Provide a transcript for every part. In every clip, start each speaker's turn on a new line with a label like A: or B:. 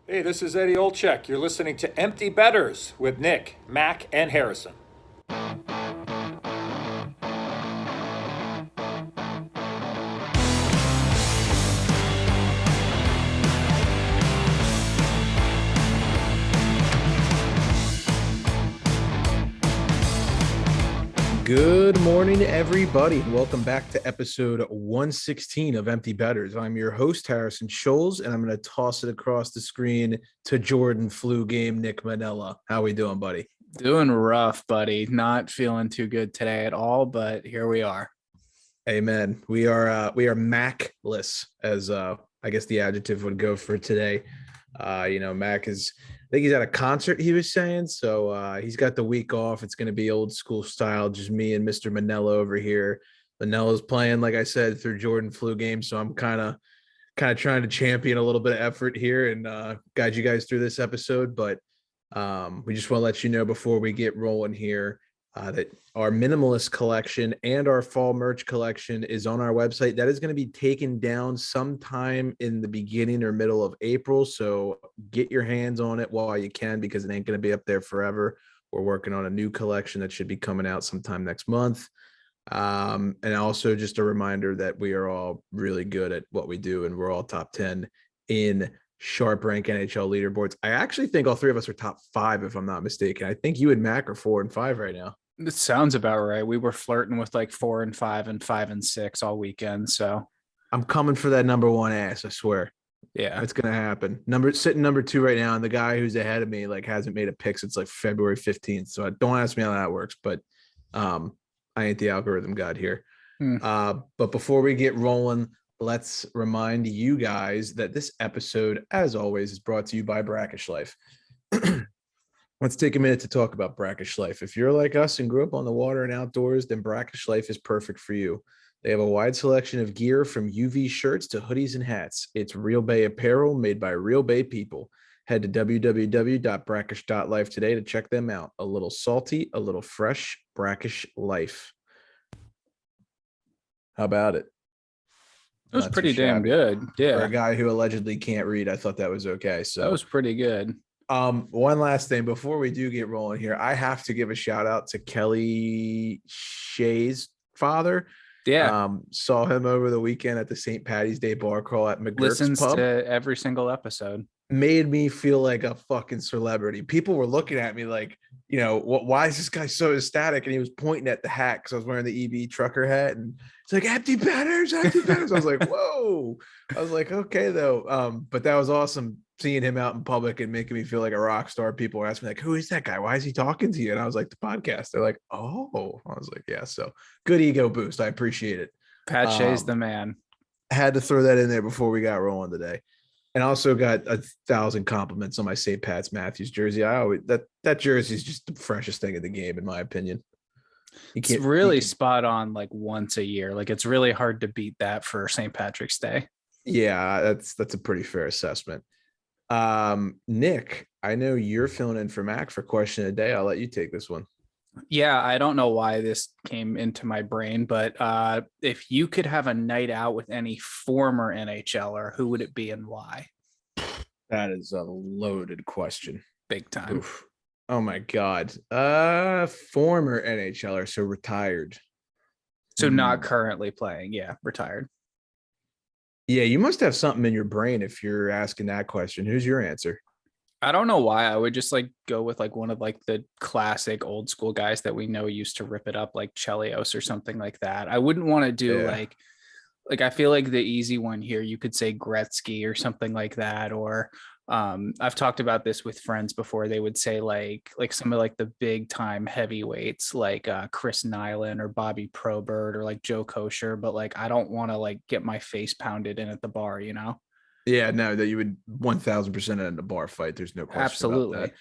A: Hey, this is Eddie Olczyk. You're listening to Empty Betters with Nick, Mac, and Harrison.
B: Good morning, everybody, and welcome back to episode 116 of Empty Betters. I'm your host, Harrison Scholes, and I'm going to toss it across the screen to Jordan Flu Game, Nick Manella. How we doing, buddy?
C: Doing rough, buddy. Not feeling too good today at all, but here we are.
B: Amen. We are Macless, as I guess the adjective would go for today. Mac is, I think he's at a concert, he was saying. So he's got the week off. It's going to be old school style, just me and Mr. Manella over here. Manella's playing, like I said, through Jordan Flu Game. So I'm kind of trying to champion a little bit of effort here and guide you guys through this episode. But we just want to let you know before we get rolling here that our minimalist collection and our fall merch collection is on our website. That is going to be taken down sometime in the beginning or middle of April. So get your hands on it while you can, because it ain't going to be up there forever. We're working on a new collection that should be coming out sometime next month. And also just a reminder that we are all really good at what we do, and we're all top 10 in Sharp Rank NHL leaderboards. I actually think all three of us are top 5, if I'm not mistaken. I think you and Mac are 4 and 5 right now.
C: It sounds about right. We were flirting with like 4 and 5 and 5 and 6 all weekend. So
B: I'm coming for that number 1 ass, I swear.
C: Yeah,
B: it's gonna happen. Sitting number 2 right now, and the guy who's ahead of me hasn't made a pick since February 15th. So don't ask me how that works, but I ain't the algorithm god here. But before we get rolling, let's remind you guys that this episode, as always, is brought to you by Brackish Life. Let's take a minute to talk about Brackish Life. If you're like us and grew up on the water and outdoors, then Brackish Life is perfect for you. They have a wide selection of gear, from UV shirts to hoodies and hats. It's Real Bay apparel made by Real Bay people. Head to www.brackish.life today to check them out. A little salty, a little fresh, Brackish Life. How about it?
C: It was pretty damn good. Yeah.
B: For a guy who allegedly can't read, I thought that was okay. So
C: that was pretty good.
B: One last thing before we do get rolling here, I have to give a shout out to Kelly Shea's father.
C: Yeah.
B: Saw him over the weekend at the St. Patty's Day bar crawl at McGurk's
C: Listens
B: pub.
C: to every single episode.
B: Made me feel like a fucking celebrity. People were looking at me like, why is this guy so ecstatic? And he was pointing at the hat because I was wearing the EB trucker hat, and it's like, empty betters. I was like, whoa. I was like, okay, though. But that was awesome seeing him out in public and making me feel like a rock star. People were asking me, like, who is that guy? Why is he talking to you? And I was like, the podcast. They're like, oh. I was like, yeah. So good ego boost. I appreciate it.
C: Pat Shea's the man.
B: I had to throw that in there before we got rolling today. And also got 1,000 compliments on my St. Pat's Matthews jersey. I always that jersey is just the freshest thing in the game, in my opinion.
C: It's really spot on, like once a year. Like it's really hard to beat that for St. Patrick's Day.
B: Yeah, that's a pretty fair assessment. Nick, I know you're filling in for Mac for question of the day. I'll let you take this one.
C: Yeah, I don't know why this came into my brain, but if you could have a night out with any former NHLer, who would it be and why?
B: That is a loaded question.
C: Big time.
B: Oof. Oh my God. Former NHLer, so retired.
C: So not currently playing. Yeah, retired.
B: Yeah, you must have something in your brain if you're asking that question. Who's your answer?
C: I don't know why. I would just go with one of the classic old school guys that we know used to rip it up, like Chelios or something like that. I wouldn't want to do I feel like the easy one here, you could say Gretzky or something like that. Or I've talked about this with friends before. They would say like some of the big time heavyweights, like Chris Nyland or Bobby Probert or like Joe Kosher. But I don't want to get my face pounded in at the bar,
B: Yeah, no, that you would 1,000% end a bar fight. There's no question
C: Absolutely.
B: about that.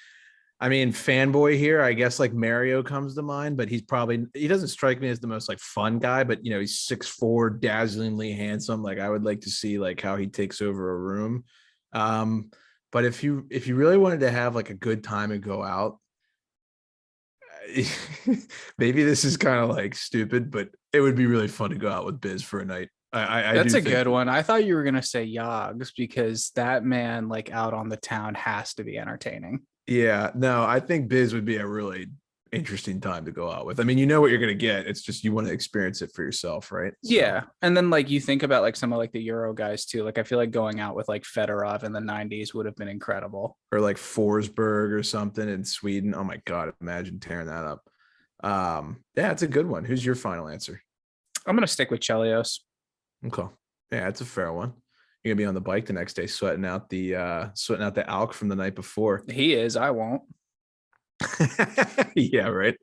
B: I mean, fanboy here, I guess Mario comes to mind, but he doesn't strike me as the most fun guy, but he's 6'4", dazzlingly handsome. I would like to see how he takes over a room. But if you really wanted to have a good time and go out, maybe this is kind of stupid, but it would be really fun to go out with Biz for a night.
C: That's a good one. I thought you were gonna say Yogs because that man, like out on the town, has to be entertaining.
B: Yeah, no, I think Biz would be a really interesting time to go out with. I mean, you know what you're gonna get. It's just you want to experience it for yourself, right?
C: Yeah. And then like you think about like some of like the Euro guys too. Like I feel like going out with like Fedorov in the 90s would have been incredible.
B: Or like Forsberg or something in Sweden. Oh my God, imagine tearing that up. Yeah, it's a good one. Who's your final answer?
C: I'm gonna stick with Chelios.
B: Okay. Yeah, it's a fair one. You're gonna be on the bike the next day sweating out the alk from the night before.
C: He is, I won't.
B: Yeah, right.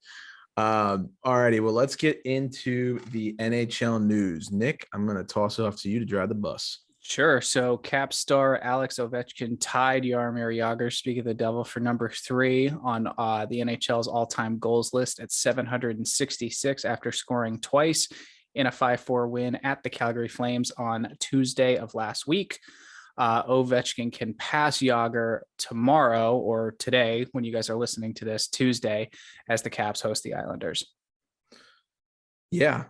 B: Alrighty, well, let's get into the NHL news. Nick, I'm gonna toss it off to you to drive the bus.
C: Sure. So Cap star Alex Ovechkin tied Jaromir Jagr, speak of the devil, for number 3 on the NHL's all-time goals list at 766 after scoring twice in a 5-4 win at the Calgary Flames on Tuesday of last week. Ovechkin can pass Jagr tomorrow, or today when you guys are listening to this, Tuesday, as the Caps host the Islanders.
B: Yeah.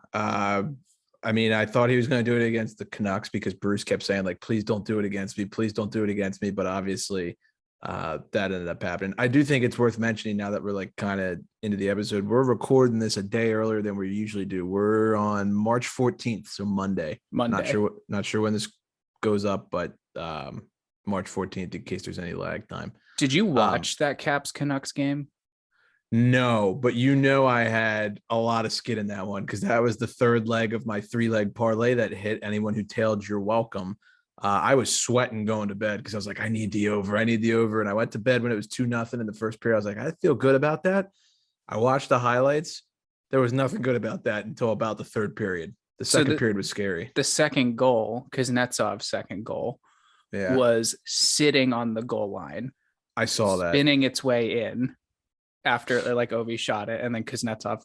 B: I mean, I thought he was going to do it against the Canucks because Bruce kept saying, like, please don't do it against me. Please don't do it against me. But obviously that ended up happening. I do think it's worth mentioning now that we're like kind of into the episode. We're recording this a day earlier than we usually do. We're on March 14th. So Monday. Not sure when this goes up, but March 14th, in case there's any lag time.
C: Did you watch that Caps Canucks game?
B: No, but you know I had a lot of skin in that one because that was the third leg of my 3-leg parlay that hit. Anyone who tailed, you're welcome. I was sweating going to bed because I was like, I need the over. And I went to bed when it was 2-0 in the first period. I was like, I feel good about that. I watched the highlights. There was nothing good about that until about the third period. The second period was scary.
C: The second goal, Kuznetsov's second goal, was sitting on the goal line.
B: I saw that.
C: Spinning its way in after like Ovi shot it, and then Kuznetsov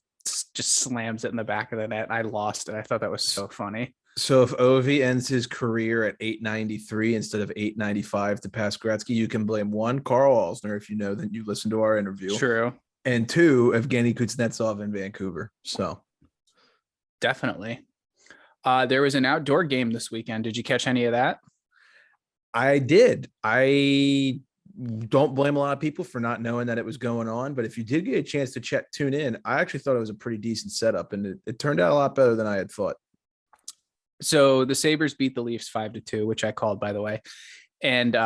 C: just slams it in the back of the net. I lost it. I thought that was so funny.
B: So if Ovi ends his career at 893 instead of 895 to pass Gretzky, you can blame 1, Carl Alsner, if you know, then you listen to our interview.
C: True.
B: And 2, Evgeny Kuznetsov in Vancouver. So
C: definitely. There was an outdoor game this weekend. Did you catch any of that?
B: I did. I don't blame a lot of people for not knowing that it was going on, but if you did get a chance to tune in, I actually thought it was a pretty decent setup, and it turned out a lot better than I had thought.
C: So the Sabres beat the Leafs 5-2, which I called, by the way. And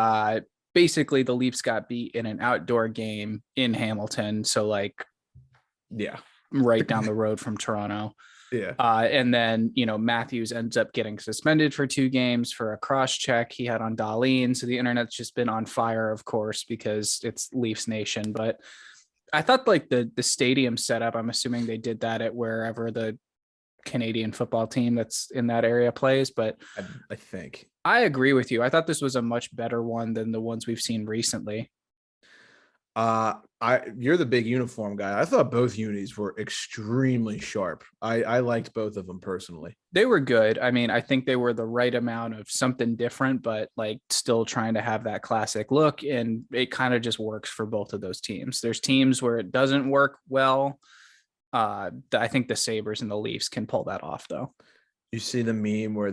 C: basically the Leafs got beat in an outdoor game in Hamilton. So like,
B: yeah,
C: right down the road from Toronto.
B: Yeah.
C: And then, Matthews ends up getting suspended for 2 games for a cross check he had on Dahlin. So the internet's just been on fire, of course, because it's Leafs Nation. But I thought like the stadium setup, I'm assuming they did that at wherever the Canadian football team that's in that area plays. But
B: I think
C: I agree with you. I thought this was a much better one than the ones we've seen recently.
B: You're the big uniform guy. I thought both unis were extremely sharp. I liked both of them personally.
C: They were good. I mean, I think they were the right amount of something different, but like still trying to have that classic look. And it kind of just works for both of those teams. There's teams where it doesn't work well. I think the Sabres and the Leafs can pull that off, though.
B: You see the meme where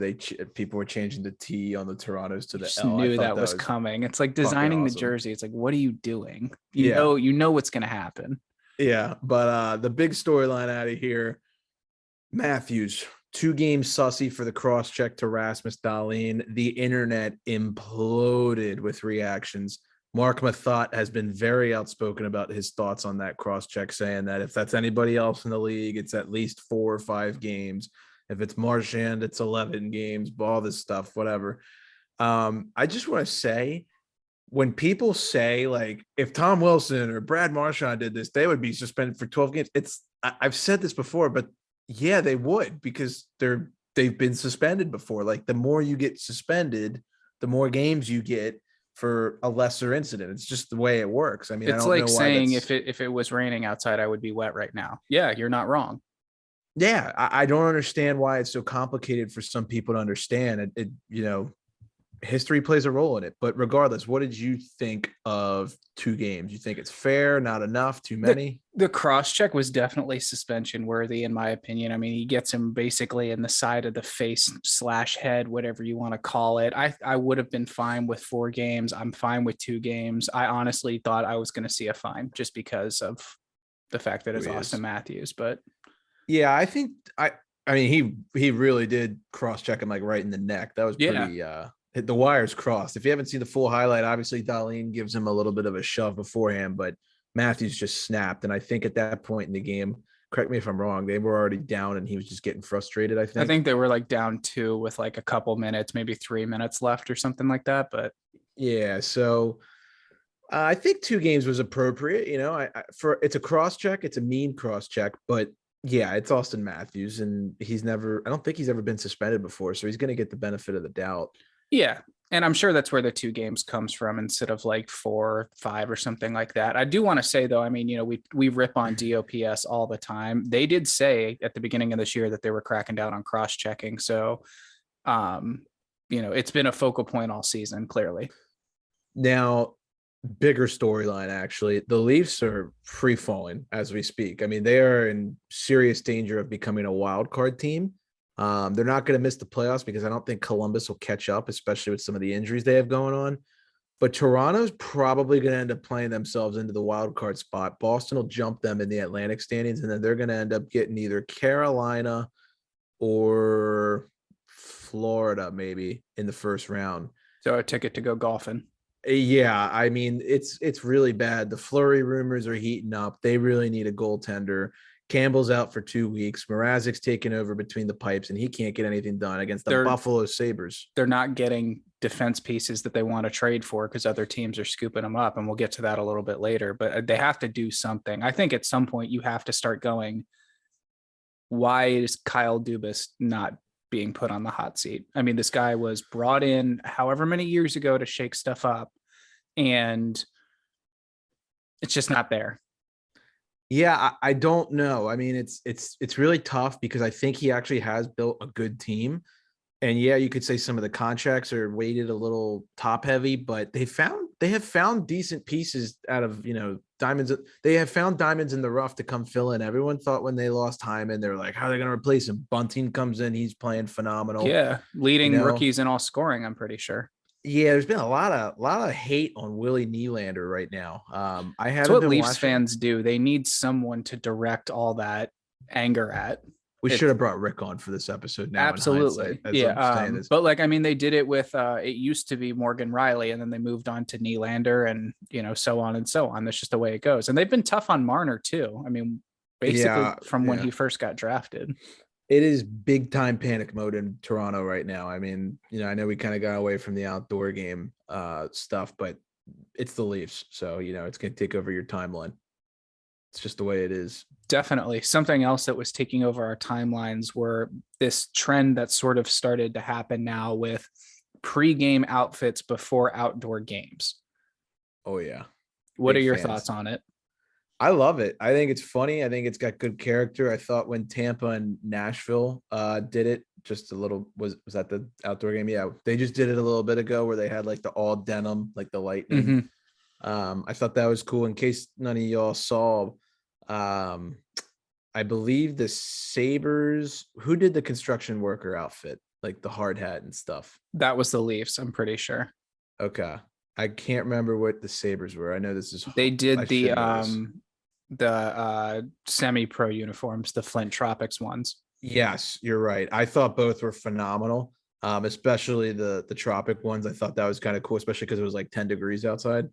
B: people were changing the T on the Torontos to the
C: just
B: L.
C: Knew that was coming. It's like designing the jersey. It's like, what are you doing? You know what's going to happen.
B: Yeah, but the big storyline out of here: Matthews 2-game sussy for the cross check to Rasmus Dahlin. The internet imploded with reactions. Mark Mathot has been very outspoken about his thoughts on that cross check, saying that if that's anybody else in the league, it's at least 4 or 5 games. If it's Marchand, it's 11 games, all this stuff, whatever. I just want to say, when people say, like, if Tom Wilson or Brad Marchand did this, they would be suspended for 12 games. I've said this before, but yeah, they would, because they've been suspended before. Like, the more you get suspended, the more games you get for a lesser incident. It's just the way it works. I mean,
C: it's like saying if it was raining outside, I would be wet right now. Yeah, you're not wrong.
B: Yeah, I don't understand why it's so complicated for some people to understand. history plays a role in it. But regardless, what did you think of 2 games? You think it's fair, not enough, too many?
C: The cross check was definitely suspension worthy, in my opinion. I mean, he gets him basically in the side of the face / head, whatever you want to call it. I would have been fine with 4 games. I'm fine with 2 games. I honestly thought I was going to see a fine just because of the fact that it's Auston Matthews. But
B: yeah, I think I mean, he really did cross check him like right in the neck. That was pretty the wires crossed. If you haven't seen the full highlight, obviously Darlene gives him a little bit of a shove beforehand, but Matthews just snapped. And I think at that point in the game, correct me if I'm wrong, they were already down and he was just getting frustrated. I think
C: they were like down 2 with like a couple minutes, maybe 3 minutes left or something like that. But
B: yeah, so I think 2 games was appropriate. You know, for it's a cross check, it's a mean cross check, but yeah, it's Auston Matthews, and I don't think he's ever been suspended before, so he's going to get the benefit of the doubt.
C: Yeah. And I'm sure that's where the 2 games comes from instead of like 4 or 5 or something like that. I do want to say though, I mean, you know, we rip on DOPS all the time. They did say at the beginning of this year that they were cracking down on cross checking. So, you know, it's been a focal point all season, clearly.
B: Now, bigger storyline, actually. The Leafs are free falling as we speak. I mean, they are in serious danger of becoming a wild card team. They're not going to miss the playoffs because I don't think Columbus will catch up, especially with some of the injuries they have going on. But Toronto's probably going to end up playing themselves into the wild card spot. Boston will jump them in the Atlantic standings, and then they're going to end up getting either Carolina or Florida maybe in the first round.
C: So a ticket to go golfing.
B: Yeah, I mean, it's really bad. The Fleury rumors are heating up. They really need a goaltender. Campbell's out for 2 weeks. Mrazek's taking over between the pipes, and he can't get anything done against the Buffalo Sabres.
C: They're not getting defense pieces that they want to trade for because other teams are scooping them up, and we'll get to that a little bit later. But they have to do something. I think at some point you have to start going, why is Kyle Dubas not being put on the hot seat? I mean, this guy was brought in however many years ago to shake stuff up, and it's just not there.
B: Yeah, I don't know. I mean, it's really tough because I think he actually has built a good team. And yeah, you could say some of the contracts are weighted a little top heavy, but they have found decent pieces out of, you know, diamonds. They have found diamonds in the rough to come fill in. Everyone thought when they lost Hyman, they're like, how are they going to replace him? Bunting comes in, he's playing phenomenal.
C: Yeah, leading rookies in all scoring, I'm pretty sure.
B: Yeah, there's been a lot of hate on Willie Nylander right now. I haven't.
C: That's what Leafs fans do. They need someone to direct all that anger at.
B: We should have brought Rick on for this episode now.
C: Absolutely. Yeah. But like, I mean, they did it with, it used to be Morgan Riley, and then they moved on to Nylander, and, you know, so on and so on. That's just the way it goes. And they've been tough on Marner too. I mean, basically from when he first got drafted.
B: It is big time panic mode in Toronto right now. I mean, you know, I know we kind of got away from the outdoor game stuff, but it's the Leafs. So, you know, it's going to take over your timeline. It's just the way it is.
C: Definitely. Something else that was taking over our timelines were this trend that sort of started to happen now with pre-game outfits before outdoor games.
B: Oh, yeah.
C: What are your thoughts on it?
B: I love it. I think it's funny. I think it's got good character. I thought when Tampa and Nashville did it just a little, was that the outdoor game? Yeah. They just did it a little bit ago where they had like the all denim, like the Lightning. I thought that was cool. In case none of y'all saw, I believe the Sabres, who did the construction worker outfit, like the hard hat and stuff?
C: That was the Leafs, I'm pretty sure.
B: Okay. I can't remember what the Sabres were. I know this is.
C: They did the semi-pro uniforms, the Flint Tropics ones.
B: Yes, you're right. I thought both were phenomenal, especially the Tropic ones. I thought that was kind of cool, especially because it was like 10 degrees outside.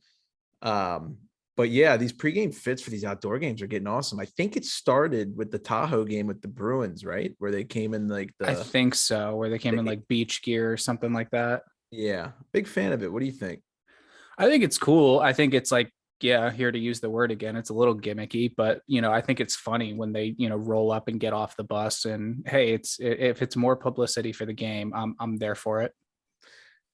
B: But yeah, these pregame fits for these outdoor games are getting awesome. I think it started with the Tahoe game with the Bruins, right? Where they came in like
C: I think so, where they came in like beach gear or something like that.
B: Yeah, big fan of it. What do you think?
C: I think it's cool. I think it's like, yeah, here to use the word again, it's a little gimmicky, but you know, I think it's funny when they, you know, roll up and get off the bus, and hey, if it's more publicity for the game, I'm there for it.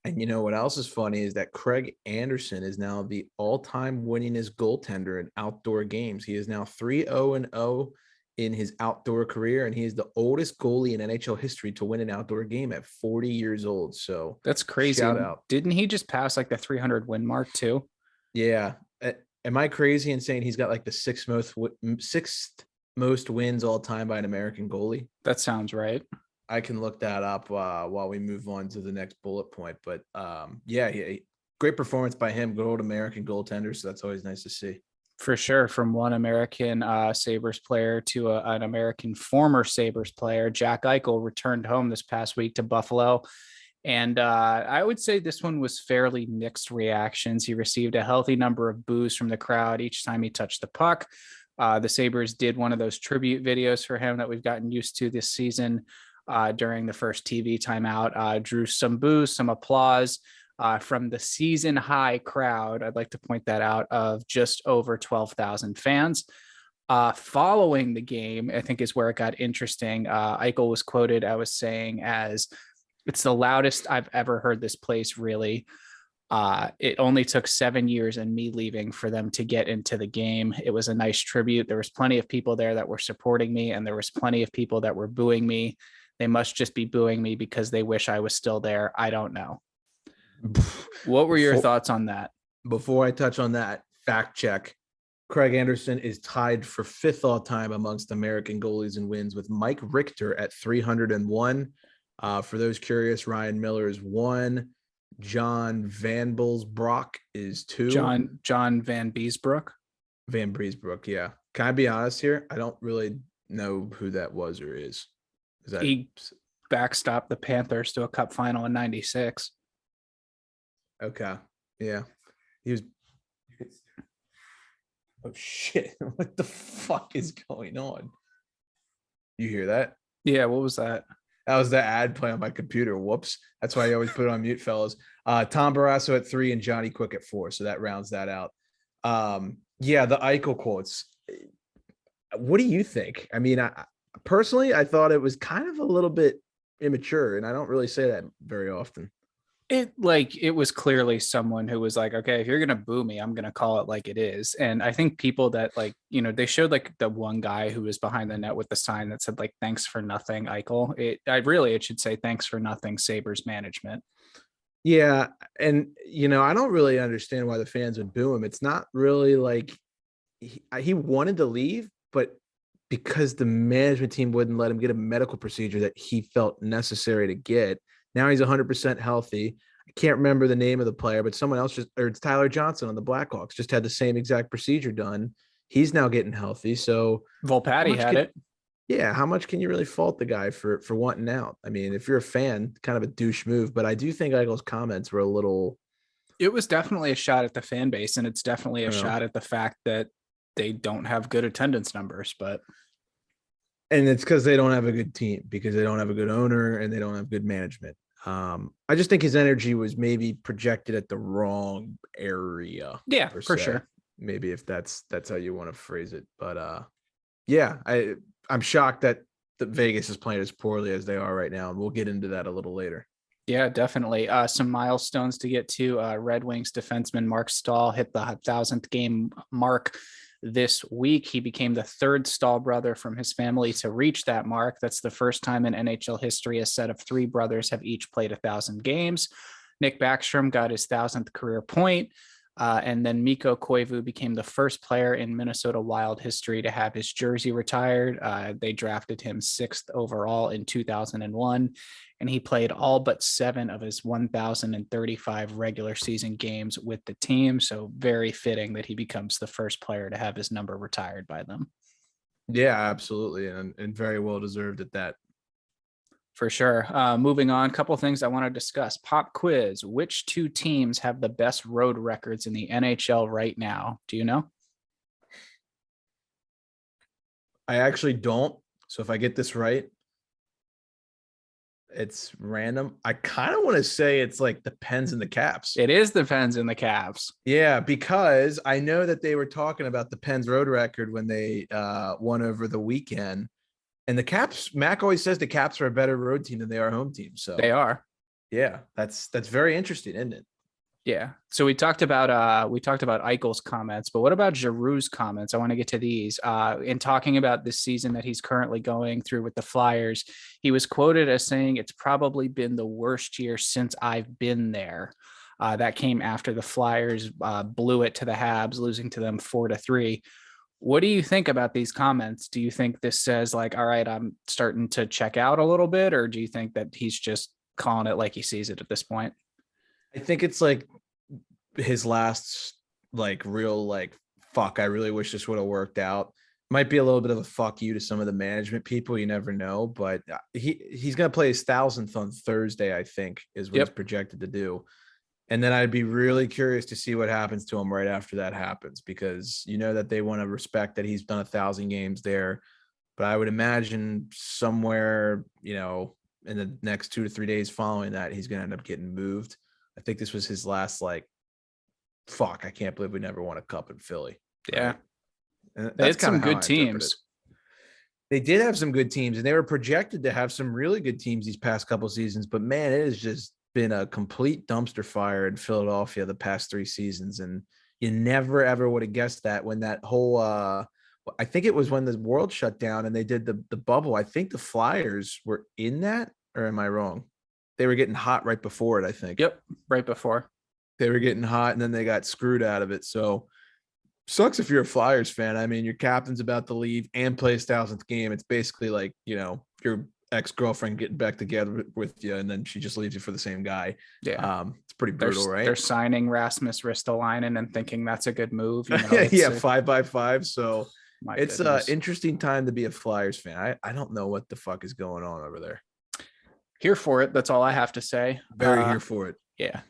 B: And you know what else is funny is that Craig Anderson is now the all-time winningest goaltender in outdoor games. He is now 3-0-0 in his outdoor career, and he is the oldest goalie in NHL history to win an outdoor game at 40 years old. So
C: that's crazy.
B: Shout out.
C: Didn't he just pass like the 300 win mark too?
B: Yeah. Am I crazy in saying he's got like the sixth most wins all time by an American goalie?
C: That sounds right.
B: I can look that up while we move on to the next bullet point. But great performance by him. Good old American goaltender. So that's always nice to see.
C: For sure. From one American Sabres player to an American former Sabres player, Jack Eichel returned home this past week to Buffalo. And I would say this one was fairly mixed reactions. He received a healthy number of boos from the crowd each time he touched the puck. The Sabres did one of those tribute videos for him that we've gotten used to this season during the first TV timeout. Drew some boos, some applause from the season high crowd. I'd like to point that out, of just over 12,000 fans. Following the game, I think is where it got interesting. Eichel was quoted, I was saying, as, "It's the loudest I've ever heard this place, really. It only took 7 years and me leaving for them to get into the game. It was a nice tribute. There was plenty of people there that were supporting me, and there was plenty of people that were booing me. They must just be booing me because they wish I was still there. I don't know." What were your thoughts on that?
B: Before I touch on that, fact check. Craig Anderson is tied for 5th all time amongst American goalies in wins with Mike Richter at 301. For those curious, Ryan Miller is 1. John Van Broek is 2.
C: John Van Beesbrook.
B: Van Breesbrook, yeah. Can I be honest here? I don't really know who that was or is.
C: He backstopped the Panthers to a cup final in 96.
B: Okay. Yeah. He was. Oh shit. What the fuck is going on? You hear that?
C: Yeah, what was that?
B: That was the ad play on my computer. Whoops. That's why I always put it on mute, fellas. Tom Barrasso at 3 and Johnny Quick at 4. So that rounds that out. Yeah, the Eichel quotes. What do you think? I mean, personally, I thought it was kind of a little bit immature, and I don't really say that very often.
C: It was clearly someone who was like, okay, if you're gonna boo me, I'm gonna call it like it is. And I think people that, like, you know, they showed like the one guy who was behind the net with the sign that said like, "Thanks for nothing, Eichel." It should say, "Thanks for nothing, Sabres management."
B: Yeah, and you know, I don't really understand why the fans would boo him. It's not really like he wanted to leave, but because the management team wouldn't let him get a medical procedure that he felt necessary to get. Now he's 100% healthy. I can't remember the name of the player, but someone else it's Tyler Johnson on the Blackhawks, just had the same exact procedure done. He's now getting healthy. So
C: Volpatti had it.
B: Yeah. How much can you really fault the guy for wanting out? I mean, if you're a fan, kind of a douche move, but I do think Eichel's comments were a little.
C: It was definitely a shot at the fan base, and it's definitely a shot at the fact that they don't have good attendance numbers,
B: and it's because they don't have a good team, because they don't have a good owner and they don't have good management. I just think his energy was maybe projected at the wrong area.
C: Yeah, for sure.
B: Maybe if that's how you want to phrase it. But yeah, I'm shocked that the Vegas is playing as poorly as they are right now. And we'll get into that a little later.
C: Yeah, definitely. Some milestones to get to. Red Wings defenseman Mark Stahl hit the 1,000th game mark this week. He became the 3rd Stahl brother from his family to reach that mark. That's the first time in NHL history a set of 3 brothers have each played 1,000 games. Nick Backstrom got his 1,000th career point. And then Mikko Koivu became the first player in Minnesota Wild history to have his jersey retired. They drafted him 6th overall in 2001, and he played all but 7 of his 1,035 regular season games with the team. So very fitting that he becomes the first player to have his number retired by them.
B: Yeah, absolutely. And very well deserved at that.
C: For sure. Moving on, a couple of things I want to discuss. Pop quiz. Which 2 teams have the best road records in the NHL right now? Do you know?
B: I actually don't. So if I get this right, it's random. I kind of want to say it's like the Pens and the Caps.
C: It is the Pens and the Caps.
B: Yeah, because I know that they were talking about the Pens road record when they won over the weekend. And the Caps, Mac always says the Caps are a better road team than they are home team. So
C: they are.
B: Yeah, that's very interesting, isn't it?
C: Yeah. So we talked about Eichel's comments, but what about Giroux's comments? I want to get to these. In talking about this season that he's currently going through with the Flyers, he was quoted as saying, "It's probably been the worst year since I've been there." That came after the Flyers blew it to the Habs, losing to them 4-3. What do you think about these comments? Do you think this says like, all right, I'm starting to check out a little bit, or do you think that he's just calling it like he sees it at this point?
B: I think it's like his last like real like fuck. I really wish this would have worked out. Might be a little bit of a fuck you to some of the management people. You never know, but he's gonna play his 1,000th on Thursday. I think is what he's projected to do. And then I'd be really curious to see what happens to him right after that happens, because you know that they want to respect that he's done 1,000 games there. But I would imagine somewhere, you know, in the next 2 to 3 days following that, he's going to end up getting moved. I think this was his last, like, fuck, I can't believe we never won a cup in Philly.
C: Yeah.
B: Right? And
C: they had some good teams.
B: They did have some good teams, and they were projected to have some really good teams these past couple seasons. But man, it has just been a complete dumpster fire in Philadelphia the past 3 seasons. And you never, ever would have guessed that when that whole, I think it was when the world shut down and they did the bubble. I think the Flyers were in that, or am I wrong? They were getting hot right before it, I think.
C: Yep, right before.
B: They were getting hot, and then they got screwed out of it. So sucks if you're a Flyers fan. I mean, your captain's about to leave and play his 1,000th game. It's basically like, you know, your ex-girlfriend getting back together with you, and then she just leaves you for the same guy.
C: Yeah.
B: It's pretty brutal, right?
C: They're signing Rasmus Ristolainen and thinking that's a good move. You know,
B: yeah, 5x5. So it's
C: an
B: interesting time to be a Flyers fan. I don't know what the fuck is going on over there.
C: Here for it. That's all I have to say.
B: Very here for it.
C: Yeah.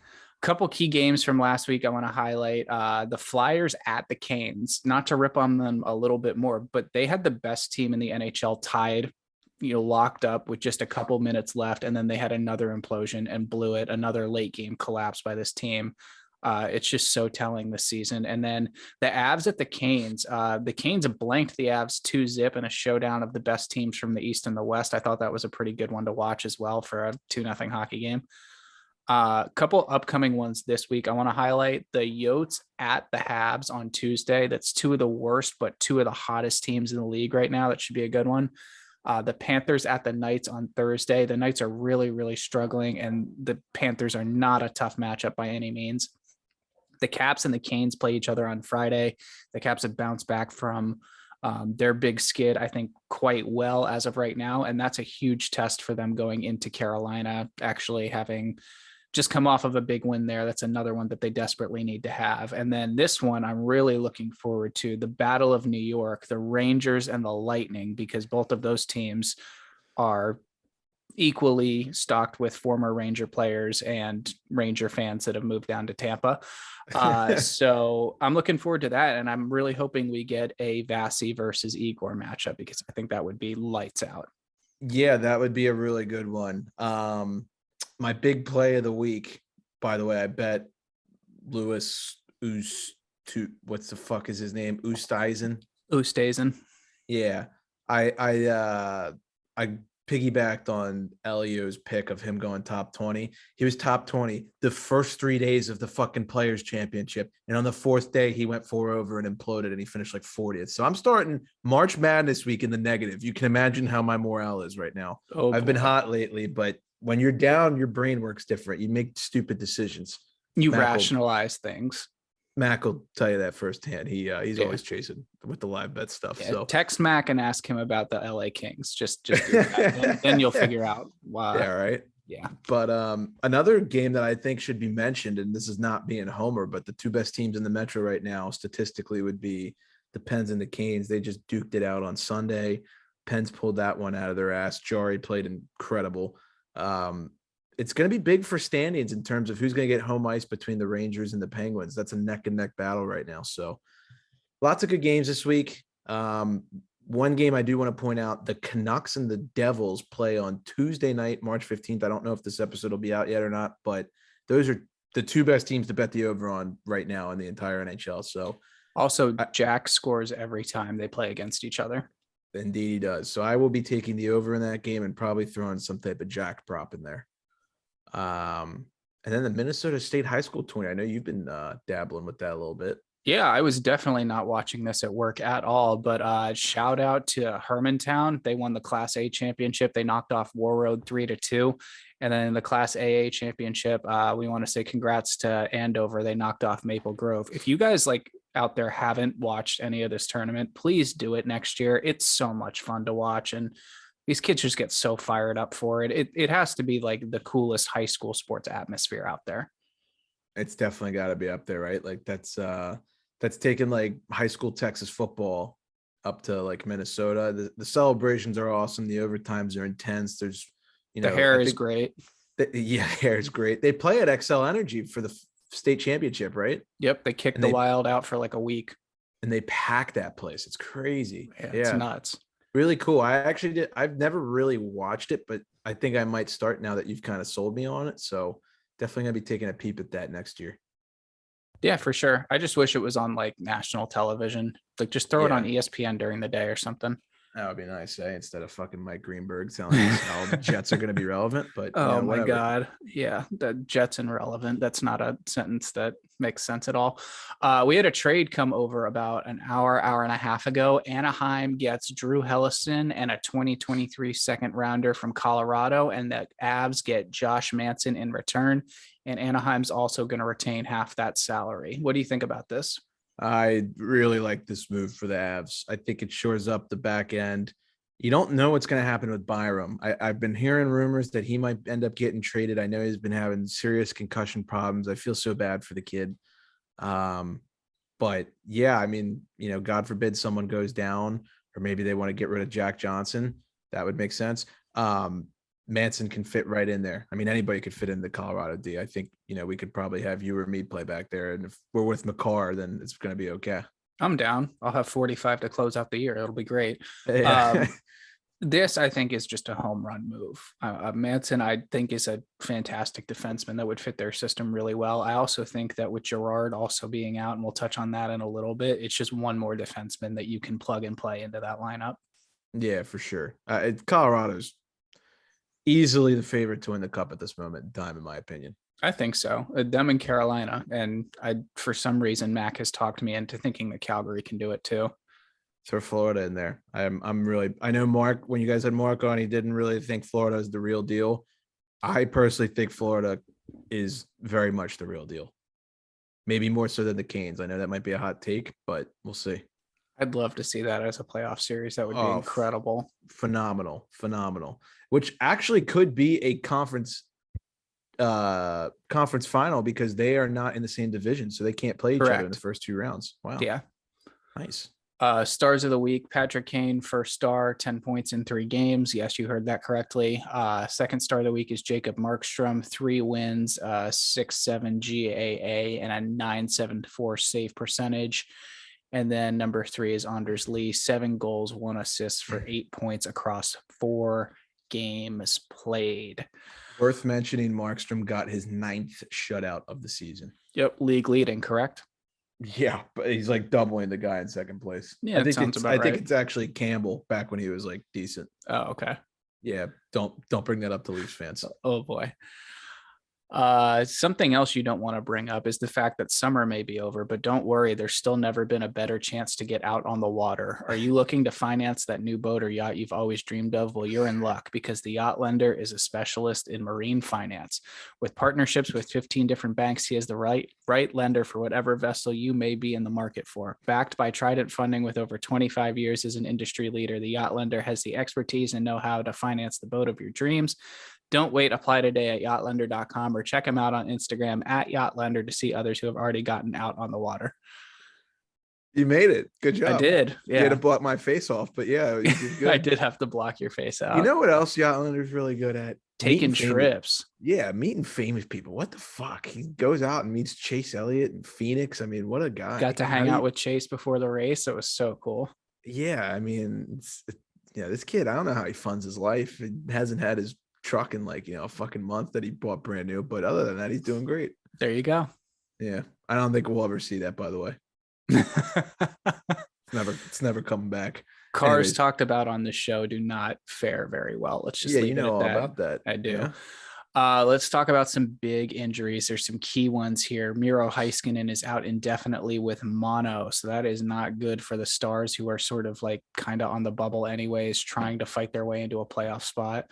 C: Couple key games from last week I want to highlight. The Flyers at the Canes, not to rip on them a little bit more, but they had the best team in the NHL tied, you know, locked up with just a couple minutes left, and then they had another implosion and blew it. Another late game collapse by this team. It's just so telling this season. And then the Avs at the Canes blanked the Avs 2-0 in a showdown of the best teams from the East and the West. I thought that was a pretty good one to watch as well for a 2-0 hockey game. Couple upcoming ones this week. I want to highlight the Yotes at the Habs on Tuesday. That's 2 of the worst, but 2 of the hottest teams in the league right now. That should be a good one. The Panthers at the Knights on Thursday. The Knights are really, really struggling, and the Panthers are not a tough matchup by any means. The Caps and the Canes play each other on Friday. The Caps have bounced back from their big skid, I think, quite well as of right now. And that's a huge test for them going into Carolina, actually having just come off of a big win there. That's another one that they desperately need to have. And then this one I'm really looking forward to, the Battle of New York, the Rangers and the Lightning, because both of those teams are equally stocked with former Ranger players and Ranger fans that have moved down to Tampa. So I'm looking forward to that. And I'm really hoping we get a Vasi versus Igor matchup, because I think that would be lights out.
B: Yeah, that would be a really good one. My big play of the week, by the way, I bet Louis what's the fuck is his name? Oosthuizen. Yeah. I piggybacked on Elio's pick of him going top 20. He was top 20 the first 3 days of the fucking Players Championship. And on the 4th day, he went 4 over and imploded, and he finished like 40th. So I'm starting March Madness week in the negative. You can imagine how my morale is right now. I've been hot lately, but when you're down, your brain works different. You make stupid decisions.
C: You rationalize things.
B: Mac will tell you that firsthand. He's always chasing with the live bet stuff.
C: Yeah,
B: so
C: text Mac and ask him about the LA Kings. Just do that. Then you'll figure out why.
B: Yeah, right.
C: Yeah.
B: But another game that I think should be mentioned, and this is not being a homer, but the 2 best teams in the Metro right now statistically would be the Pens and the Canes. They just duked it out on Sunday. Pens pulled that one out of their ass. Jari played incredible. It's going to be big for standings in terms of who's going to get home ice between the Rangers and the Penguins. That's a neck and neck battle right now. So lots of good games this week. One game I do want to point out, the Canucks and the Devils play on Tuesday night, March 15th. I don't know if this episode will be out yet or not, but those are the 2 best teams to bet the over on right now in the entire NHL. So
C: also Jack scores every time they play against each other.
B: Indeed he does. So I will be taking the over in that game and probably throwing some type of Jack prop in there. And then the Minnesota State high school tourney. I know you've been dabbling with that a little bit.
C: Yeah, I was definitely not watching this at work at all, but shout out to Hermantown. They won the Class A championship. They knocked off War Road 3-2. And then in the Class AA championship, we want to say congrats to Andover. They knocked off Maple Grove. If you guys like out there haven't watched any of this tournament, please do it next year. It's so much fun to watch. And these kids just get so fired up for it. It has to be like the coolest high school sports atmosphere out there.
B: It's definitely got to be up there, right? Like that's taken like high school Texas football up to like Minnesota. The celebrations are awesome. The overtimes are intense. There's,
C: the hair is great.
B: Hair is great. They play at XL Energy for the state championship, right?
C: Yep. They kicked the Wild out for like a week.
B: And they pack that place. It's crazy.
C: Yeah, it's nuts.
B: Really cool. I've never really watched it, but I think I might start now that you've kind of sold me on it. So definitely gonna be taking a peep at that next year.
C: Yeah, for sure. I just wish it was on like national television. Like just throw it on ESPN during the day or something.
B: That would be nice, instead of fucking Mike Greenberg telling us how the Jets are going to be relevant. But
C: oh my God. Yeah, the Jets irrelevant. That's not a sentence that makes sense at all. We had a trade come over about an hour and a half ago. Anaheim gets Drew Hellison and a 2023 second rounder from Colorado, and the Avs get Josh Manson in return. And Anaheim's also going to retain half that salary. What do you think about this?
B: I really like this move for the Avs. I think it shores up the back end. You don't know what's going to happen with Byram. I've been hearing rumors that he might end up getting traded. I know he's been having serious concussion problems. I feel so bad for the kid. But yeah, I mean, God forbid someone goes down, or maybe they want to get rid of Jack Johnson. That would make sense. Manson can fit right in there. I mean, anybody could fit in the Colorado D. I think, we could probably have you or me play back there. And if we're with McCarr, then it's going to be okay.
C: I'm down. I'll have 45 to close out the year. It'll be great.
B: Yeah.
C: This, I think, is just a home run move. Manson, I think, is a fantastic defenseman that would fit their system really well. I also think that with Gerard also being out, and we'll touch on that in a little bit, it's just one more defenseman that you can plug and play into that lineup.
B: Yeah, for sure. Colorado's easily the favorite to win the cup at this moment in time, in my opinion.
C: I think so. Them in Carolina. And for some reason, Mac has talked me into thinking that Calgary can do it too.
B: Throw Florida in there. I know Mark, when you guys had Mark on, he didn't really think Florida is the real deal. I personally think Florida is very much the real deal. Maybe more so than the Canes. I know that might be a hot take, but we'll see.
C: I'd love to see that as a playoff series. That would be incredible.
B: Phenomenal. Which actually could be a conference final, because they are not in the same division, so they can't play each other in the first two rounds. Wow.
C: Yeah.
B: Nice.
C: Stars of the week, Patrick Kane, first star, 10 points in 3 games. Yes, you heard that correctly. Second star of the week is Jacob Markstrom, 3 wins, 6.7 GAA, and a 9.74 save percentage. And then number 3 is Anders Lee, 7 goals, 1 assist for 8 points across 4 games played.
B: Worth mentioning, Markstrom got his 9th shutout of the season.
C: Yep, league leading, correct?
B: Yeah, but he's like doubling the guy in second place.
C: Yeah, I think
B: it's actually Campbell back when he was like decent.
C: Oh, okay.
B: Yeah, don't bring that up to Leafs fans.
C: Oh boy. Something else you don't want to bring up is the fact that summer may be over, but don't worry, there's still never been a better chance to get out on the water. Are you looking to finance that new boat or yacht you've always dreamed of? Well, you're in luck, because the Yacht Lender is a specialist in marine finance. With partnerships with 15 different banks, he is the right lender for whatever vessel you may be in the market for. Backed by Trident Funding with over 25 years as an industry leader, the Yacht Lender has the expertise and know-how to finance the boat of your dreams. Don't wait. Apply today at yachtlender.com or check them out on Instagram at yachtlender to see others who have already gotten out on the water.
B: You made it. Good job.
C: I did. Yeah.
B: You had to block my face off, but yeah, you did good.
C: I did have to block your face out.
B: You know what else Yachtlander's really good at?
C: Taking trips.
B: Yeah, meeting famous people. What the fuck? He goes out and meets Chase Elliott in Phoenix. I mean, what a guy.
C: Got to hang out with Chase before the race. It was so cool.
B: Yeah, I mean, this kid, I don't know how he funds his life. He hasn't had his truck in like a fucking month that he bought brand new, but other than that, he's doing great.
C: There you go.
B: Yeah, I don't think we'll ever see that, by the way. It's never coming back.
C: Cars
B: Anyways.
C: Talked about on this show do not fare very well. Let's just leave it at
B: all
C: that.
B: about that.
C: I do. Let's talk about some big injuries. There's some key ones here. Miro Heiskanen is out indefinitely with mono, so that is not good for the Stars, who are sort of like kind of on the bubble anyways, trying to fight their way into a playoff spot.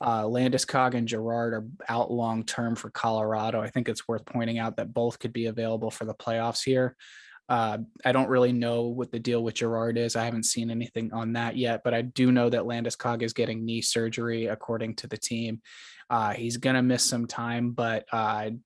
C: Landeskog and Girard are out long term for Colorado. I think it's worth pointing out that both could be available for the playoffs here. I don't really know what the deal with Girard is. I haven't seen anything on that yet, but I do know that Landeskog is getting knee surgery, according to the team. He's going to miss some time, but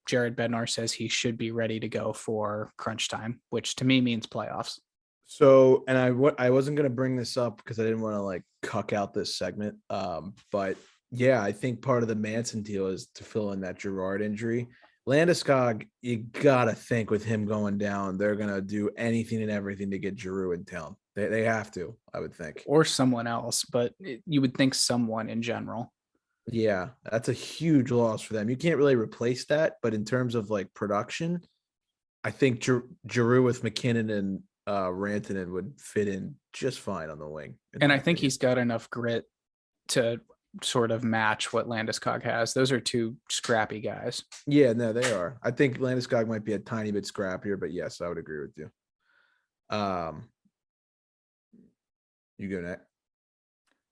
C: Jared Bednar says he should be ready to go for crunch time, which to me means playoffs.
B: So, and I wasn't going to bring this up because I didn't want to like cuck out this segment. But yeah, I think part of the Manson deal is to fill in that Girard injury. Landeskog, you got to think with him going down, they're going to do anything and everything to get Giroux in town. They have to, I would think.
C: Or someone else, but you would think someone in general.
B: Yeah, that's a huge loss for them. You can't really replace that, but in terms of like production, I think Giroux with McKinnon and Rantanen would fit in just fine on the wing.
C: And I think he's got enough grit to sort of match what Landeskog has. Those are two scrappy guys.
B: Yeah, no, they are. I think Landeskog might be a tiny bit scrappier, but yes, I would agree with you. You go next.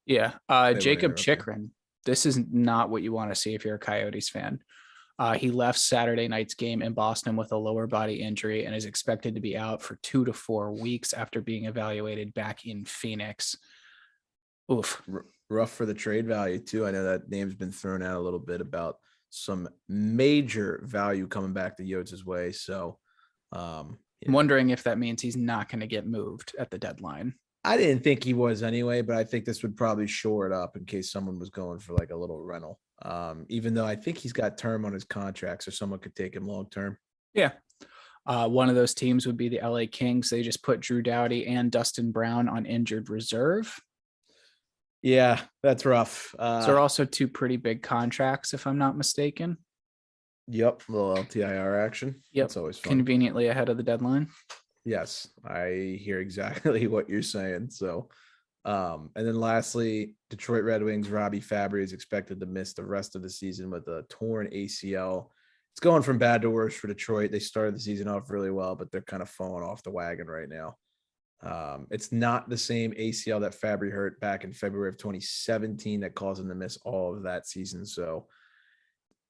C: Yeah. Jacob Chikrin. This is not what you want to see if you're a Coyotes fan. He left Saturday night's game in Boston with a lower body injury and is expected to be out for 2 to 4 weeks after being evaluated back in Phoenix. Oof.
B: Rough for the trade value too. I know that name's been thrown out a little bit about some major value coming back to Yotes' way. So
C: I'm wondering if that means he's not going to get moved at the deadline.
B: I didn't think he was anyway, but I think this would probably shore it up in case someone was going for like a little rental. Even though I think he's got term on his contract, so someone could take him long term.
C: Yeah. One of those teams would be the LA Kings. They just put Drew Doughty and Dustin Brown on injured reserve.
B: Yeah, that's rough.
C: So they're also two pretty big contracts, if I'm not mistaken.
B: Yep, a little LTIR action.
C: Yep,
B: it's always fun.
C: Conveniently ahead of the deadline.
B: Yes, I hear exactly what you're saying. So, and then lastly, Detroit Red Wings, Robbie Fabry is expected to miss the rest of the season with a torn ACL. It's going from bad to worse for Detroit. They started the season off really well, but they're kind of falling off the wagon right now. It's not the same ACL that Fabry hurt back in February of 2017 that caused him to miss all of that season. So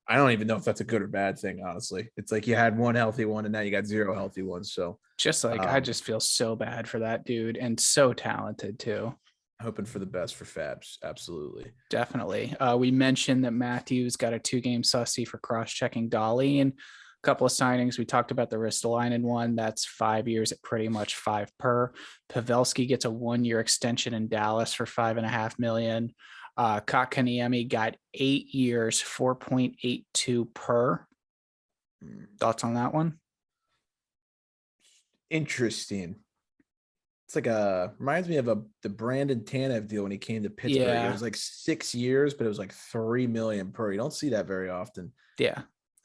B: I don't even know if that's a good or bad thing, honestly. It's like you had one healthy one and now you got 0 healthy ones. So
C: just like I just feel so bad for that dude, and so talented too.
B: Hoping for the best for Fabs. Absolutely.
C: Definitely. We mentioned that Matthews got a 2-game sussy for cross-checking Dolly, and a couple of signings. We talked about the Ristolainen one. That's 5 years at pretty much 5 per. Pavelski gets a 1-year extension in Dallas for $5.5 million. Kotkaniemi got 8 years, 4.82 per. Thoughts on that one?
B: Interesting. It's like reminds me of the Brandon Tanev deal when he came to Pittsburgh.
C: Yeah.
B: It was like 6 years, but it was like $3 million per. You don't see that very often.
C: Yeah.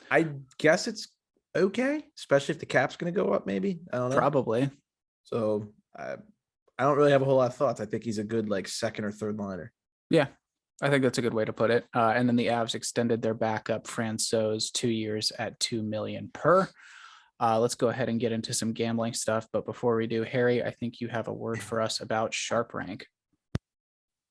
B: I guess it's okay, especially if the cap's going to go up, maybe. I don't know.
C: Probably.
B: So I don't really have a whole lot of thoughts. I think he's a good like second or third liner.
C: Yeah, I think that's a good way to put it. And then the Avs extended their backup Francouz 2 years at $2 million per. Let's go ahead and get into some gambling stuff. But before we do, Harry, I think you have a word for us about Sharp Rank.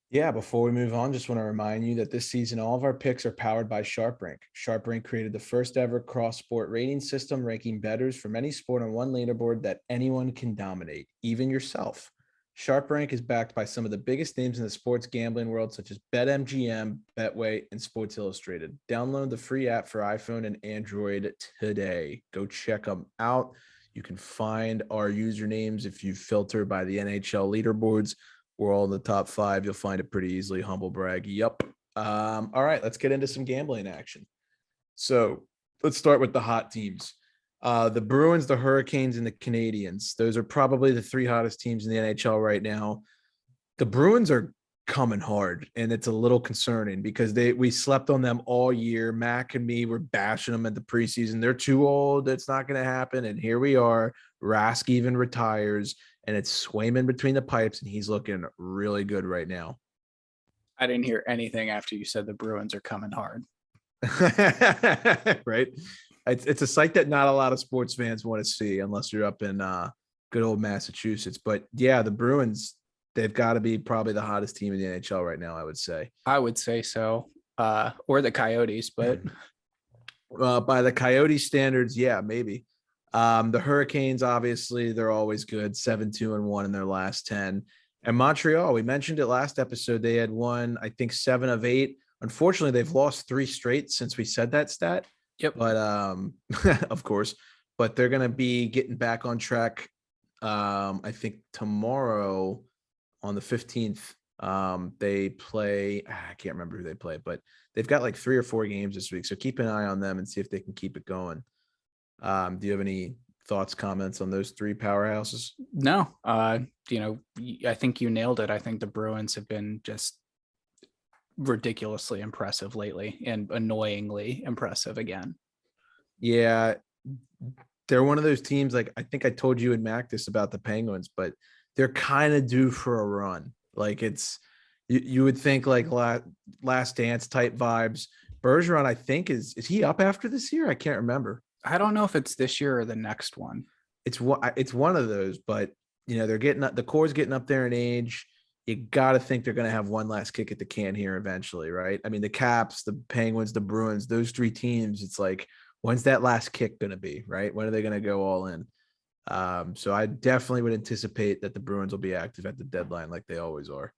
B: Yeah, before we move on, just want to remind you that this season, all of our picks are powered by Sharp Rank. Sharp Rank created the first ever cross-sport rating system, ranking bettors from any sport on one leaderboard that anyone can dominate, even yourself. Sharp Rank is backed by some of the biggest names in the sports gambling world, such as BetMGM, Betway, and Sports Illustrated. Download the free app for iPhone and Android today. Go check them out. You can find our usernames if you filter by the NHL leaderboards. We're all in the top 5. You'll find it pretty easily. Humble brag. Yep. All right, let's get into some gambling action. So let's start with the hot teams. The Bruins, the Hurricanes, and the Canadiens. Those are probably the 3 hottest teams in the NHL right now. The Bruins are coming hard, and it's a little concerning because we slept on them all year. Mac and me were bashing them at the preseason. They're too old. It's not going to happen. And here we are. Rask even retires, and it's Swayman between the pipes, and he's looking really good right now.
C: I didn't hear anything after you said the Bruins are coming hard.
B: Right. It's a sight that not a lot of sports fans want to see unless you're up in good old Massachusetts. But yeah, the Bruins, they've got to be probably the hottest team in the NHL right now, I would say.
C: I would say so. Or the Coyotes, but
B: By the Coyote standards, yeah, maybe. The Hurricanes, obviously, they're always good, 7-2-1 in their last 10. And Montreal, we mentioned it last episode. They had won, I think, 7 of 8. Unfortunately, they've lost 3 straight since we said that stat.
C: yep.
B: But of course, but they're gonna be getting back on track. I think tomorrow on the 15th. They play, I can't remember who they play, but they've got like 3 or 4 games this week. So keep an eye on them and see if they can keep it going. Do you have any thoughts, comments on those 3 powerhouses?
C: No, I think you nailed it. I think the Bruins have been just ridiculously impressive lately and annoyingly impressive again.
B: Yeah, they're one of those teams. Like, I think I told you and Mac this about the Penguins, but they're kind of due for a run. Like, it's you would think like last dance type vibes. Bergeron, I think, is he up after this year? I can't remember.
C: I don't know if it's this year or the next one.
B: It's one of those, but they're getting up, the core's getting up there in age. You got to think they're going to have one last kick at the can here eventually, right? I mean, the Caps, the Penguins, the Bruins, those 3 teams, it's like, when's that last kick going to be, right? When are they going to go all in? So I definitely would anticipate that the Bruins will be active at the deadline like they always are.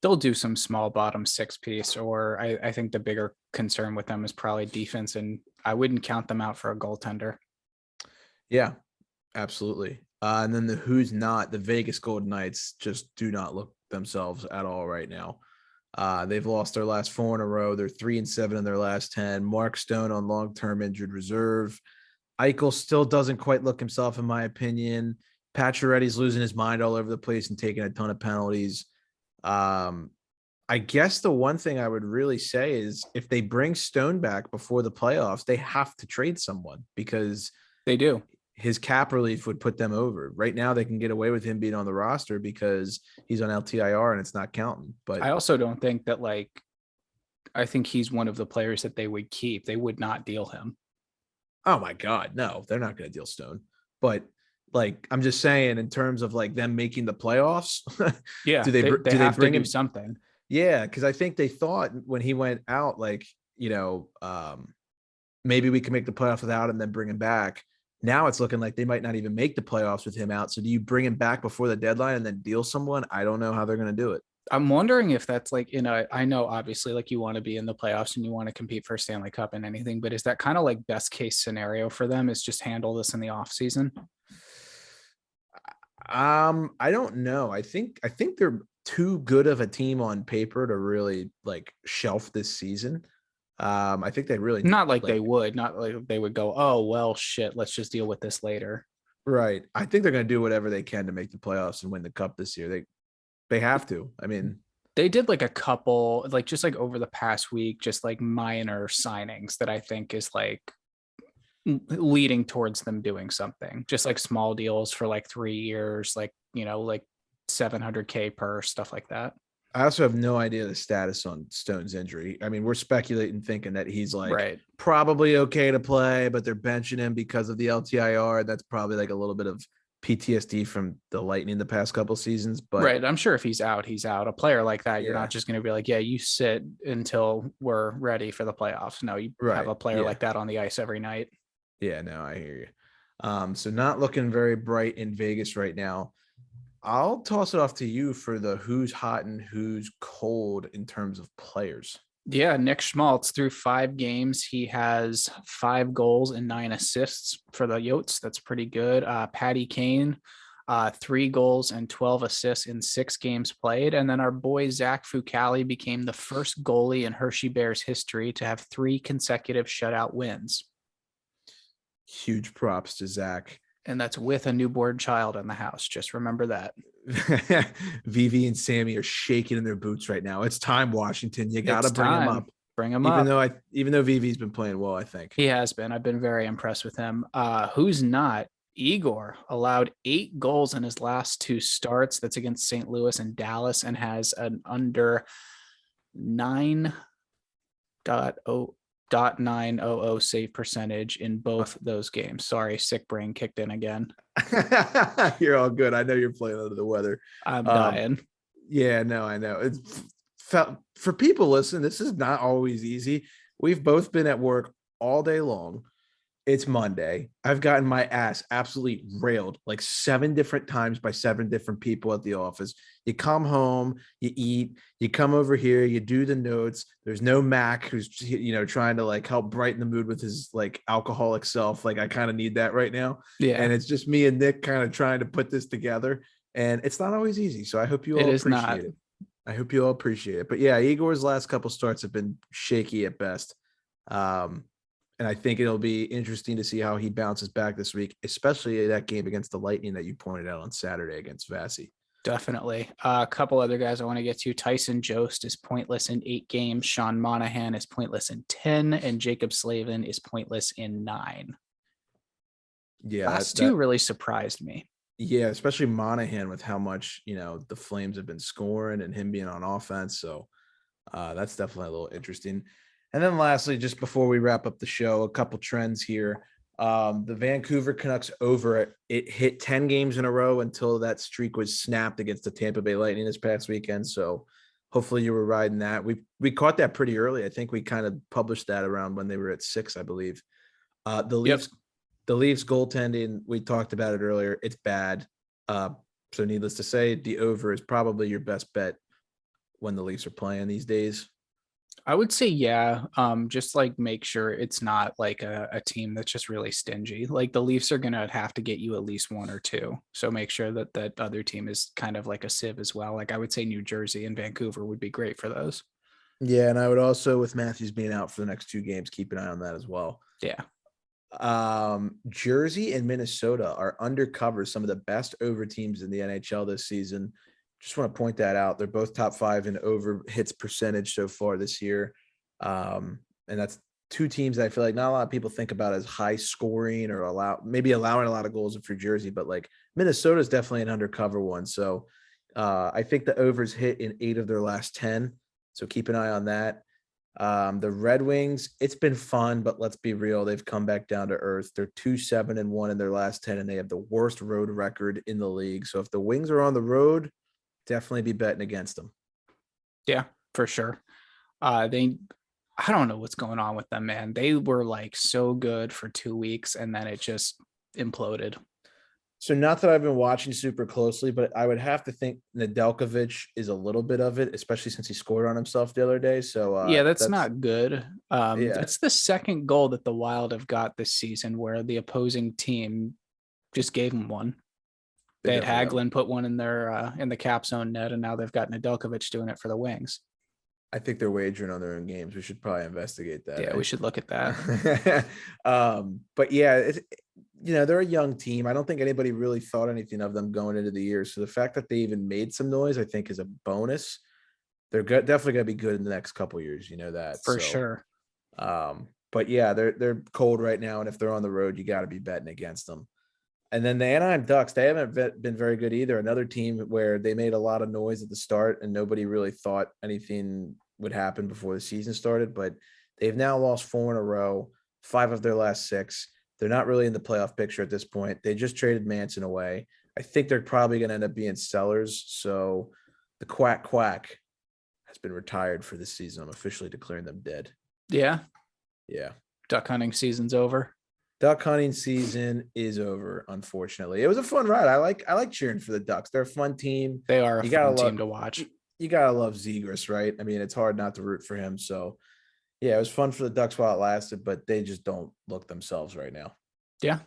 C: They'll do some small bottom 6 piece, or I think the bigger concern with them is probably defense, and I wouldn't count them out for a goaltender.
B: Yeah, absolutely. And then the who's not, the Vegas Golden Knights just do not look themselves at all right now. They've lost their last 4 in a row. They're 3-7 in their last 10. Mark Stone on long-term injured reserve. Eichel still doesn't quite look himself, in my opinion. Pacioretty's losing his mind all over the place and taking a ton of penalties. I guess the one thing I would really say is if they bring Stone back before the playoffs, they have to trade someone because
C: they do.
B: His cap relief would put them over. Right now, they can get away with him being on the roster because he's on LTIR and it's not counting. But
C: I also don't think that, I think he's one of the players that they would keep. They would not deal him.
B: Oh my God, no, they're not going to deal Stone. But I'm just saying, in terms of them making the playoffs,
C: yeah,
B: do they
C: have
B: bring
C: to
B: him
C: do something?
B: Yeah, because I think they thought when he went out, maybe we can make the playoffs without him, then bring him back. Now it's looking like they might not even make the playoffs with him out. So do you bring him back before the deadline and then deal someone? I don't know how they're going to do it.
C: I'm wondering if that's I know obviously you want to be in the playoffs and you want to compete for a Stanley Cup and anything, but is that kind of best case scenario for them is just handle this in the off season?
B: I don't know. I think they're too good of a team on paper to really shelf this season. I think they really
C: not they would go, oh well shit, let's just deal with this later.
B: Right. I think they're going to do whatever they can to make the playoffs and win the cup this year. They have to. I mean,
C: they did a couple just over the past week, just minor signings that I think is leading towards them doing something, just small deals for 3 years, $700K per, stuff like that.
B: I also have no idea the status on Stone's injury. I mean, we're speculating, thinking that he's probably okay to play, but they're benching him because of the LTIR. That's probably a little bit of PTSD from the Lightning the past couple seasons. But
C: right, I'm sure if he's out, he's out. A player like that, you're not just going to be yeah, you sit until we're ready for the playoffs. No, you have a player like that on the ice every night.
B: Yeah, no, I hear you. So not looking very bright in Vegas right now. I'll toss it off to you for the who's hot and who's cold in terms of players.
C: Yeah, Nick Schmaltz through 5 games. He has 5 goals and 9 assists for the Yotes. That's pretty good. Patty Kane, 3 goals and 12 assists in 6 games played. And then our boy Zach Fucale became the first goalie in Hershey Bears history to have 3 consecutive shutout wins.
B: Huge props to Zach.
C: And that's with a newborn child in the house. Just remember that.
B: Vivi and Sammy are shaking in their boots right now. It's time, Washington. You got to bring him up.
C: Bring him up.
B: Even though Vivi's been playing well, I think.
C: He has been. I've been very impressed with him. Who's not? Igor allowed 8 goals in his last 2 starts. That's against St. Louis and Dallas, and has an under 9.0 .900 save percentage in both those games. Sorry, sick brain kicked in again.
B: You're all good. I know you're playing under the weather.
C: I'm dying.
B: Yeah, no, I know. It's felt for people listening, this is not always easy. We've both been at work all day long. It's Monday. I've gotten my ass absolutely railed like 7 different times by 7 different people at the office. You come home, you eat, you come over here, you do the notes. There's no Mac who's trying to like help brighten the mood with his like alcoholic self. Like I kind of need that right now.
C: Yeah.
B: And it's just me and Nick kind of trying to put this together. And it's not always easy. So I hope you all appreciate it. I hope you all appreciate it. But yeah, Igor's last couple starts have been shaky at best. And I think it'll be interesting to see how he bounces back this week, especially that game against the Lightning that you pointed out on Saturday against Vasi.
C: Definitely. A couple other guys I want to get to. Tyson Jost is pointless in 8 games. Sean Monahan is pointless in 10. And Jacob Slavin is pointless in 9.
B: Yeah.
C: Last two really surprised me.
B: Yeah, especially Monahan with how much, the Flames have been scoring and him being on offense. So that's definitely a little interesting. And then lastly, just before we wrap up the show, a couple trends here. The Vancouver Canucks over it hit 10 games in a row until that streak was snapped against the Tampa Bay Lightning this past weekend. So hopefully you were riding that. We caught that pretty early. I think we kind of published that around when they were at 6, I believe. The Leafs goaltending, we talked about it earlier. It's bad. So needless to say, the over is probably your best bet when the Leafs are playing these days.
C: I would say, yeah. Just like make sure it's not like a team that's just really stingy. Like the Leafs are going to have to get you at least 1 or 2. So make sure that that other team is kind of like a sieve as well. Like I would say New Jersey and Vancouver would be great for those.
B: Yeah. And I would also, with Matthews being out for the next 2 games, keep an eye on that as well.
C: Yeah.
B: Jersey and Minnesota are undercover some of the best over teams in the NHL this season. Just want to point that out. They're both top 5 in over hits percentage so far this year. And that's 2 teams that I feel like not a lot of people think about as high scoring or allowing a lot of goals for Jersey, but like Minnesota is definitely an undercover one. So I think the overs hit in 8 of their last 10. So keep an eye on that. The Red Wings, it's been fun, but let's be real. They've come back down to earth. They're 2-7-1 in their last 10, and they have the worst road record in the league. So if the Wings are on the road, definitely be betting against them.
C: Yeah, for sure. I don't know what's going on with them, man. They were like so good for 2 weeks and then it just imploded.
B: So not that I've been watching super closely, but I would have to think Nedeljkovic is a little bit of it, especially since he scored on himself the other day. So
C: yeah, that's not good.
B: Yeah.
C: That's the second goal that the Wild have got this season where the opposing team just gave them one. They had Hagelin put one in their in the Caps own net, and now they've got Nedeljkovic doing it for the Wings.
B: I think they're wagering on their own games. We should probably investigate that.
C: Yeah, we should look at that.
B: But yeah, they're a young team. I don't think anybody really thought anything of them going into the year. So the fact that they even made some noise, I think, is a bonus. They're definitely going to be good in the next couple of years. You know that
C: for sure.
B: But yeah, they're cold right now, and if they're on the road, you got to be betting against them. And then the Anaheim Ducks, they haven't been very good either. Another team where they made a lot of noise at the start and nobody really thought anything would happen before the season started, but they've now lost 4 in a row, 5 of their last 6. They're not really in the playoff picture at this point. They just traded Manson away. I think they're probably going to end up being sellers. So the quack has been retired for this season. I'm officially declaring them dead.
C: Yeah.
B: Yeah.
C: Duck hunting season's over.
B: Duck hunting season is over, unfortunately. It was a fun ride. I like cheering for the Ducks. They're a fun team.
C: They are a fun team to watch.
B: You gotta love Zegras, right? I mean, it's hard not to root for him. So yeah, it was fun for the Ducks while it lasted, but they just don't look themselves right now.
C: Yeah.